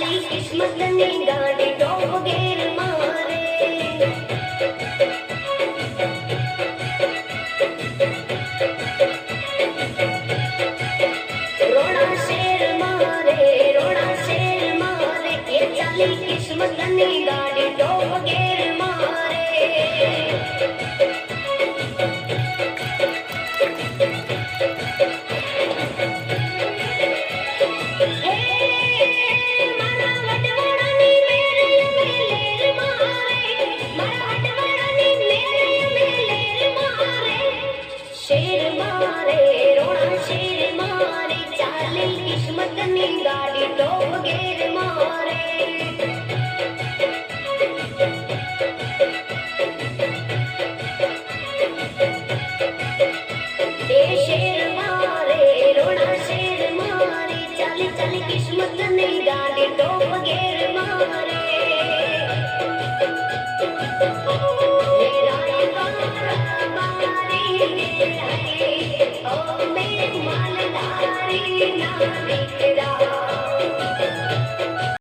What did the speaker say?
ચાલી કિસ્મતની ગાડી ડોબ ગેર મારે રોણા શેર મારે એ ચાલી કિસ્મતની ગાડી ડોબ ગેર મારે શેર મારે રોણા શેર મારે ચાલી કિસ્મતની ગાડી ડોબ ગેર મારે એ શેર મારે રોણા શેર મારે ચાલી ચાલી કિસ્મતની ગાડી ડોબ ગેર મારે ओ मेरे मालधारी नाविक